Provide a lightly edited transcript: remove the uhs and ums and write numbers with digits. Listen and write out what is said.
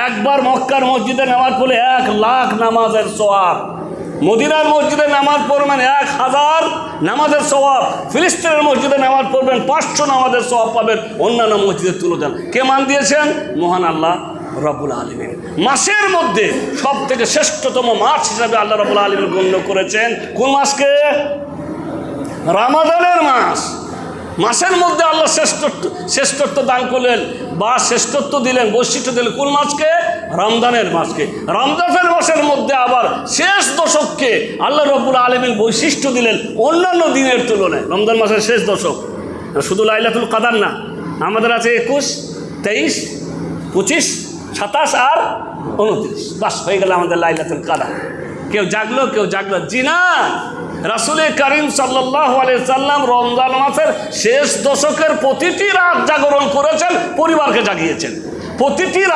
একবার মক্কার মসজিদে নামাজ পড়লে 1,00,000 নামাজের সওয়াব, মদিনার মসজিদে নামাজ পড়বেন 1,000 নামাজের সওয়াব, ফিলিস্তিনের মসজিদে নামাজ পড়বেন 500 নামাজের সওয়াব পাবেন অন্যান্য মসজিদের তুলনায়। কে মান দিয়েছেন? মহান আল্লাহ রব্বুল আলামিন। মাসের মধ্যে সব থেকে শ্রেষ্ঠতম মাস হিসাবে আল্লাহ রব্বুল আলামিন গণ্য করেছেন কোন মাসকে? রমাদানের মাস। মাসের মধ্যে আল্লাহ শ্রেষ্ঠত্ব দান করলেন বা শ্রেষ্ঠত্ব দিলেন, বৈশিষ্ট্য দিলেন কোন মাসকে? রমজানের মাসকে। রমজানের মাসের মধ্যে আবার শেষ দশককে আল্লাহ রব্বুল আলামিন বৈশিষ্ট্য দিলেন অন্যান্য দিনের তুলনায়। রমজান মাসের শেষ দশক, শুধু লাইলাতুল কাদার না, আমাদের আছে 21, 23, 25, 27 আর 29, বাস হয়ে গেল আমাদের লাইলাতুল কাদার। কেউ জাগলো কেউ জাগলো? জি না, রাসূল করিম সাল্লাল্লাহু আলাইহি সাল্লাম রমজান মাসের শেষ দশকের প্রতিটি রাত জাগরণ করেছেন, পরিবারকে জাগিয়েছেন। প্রতিটি রাত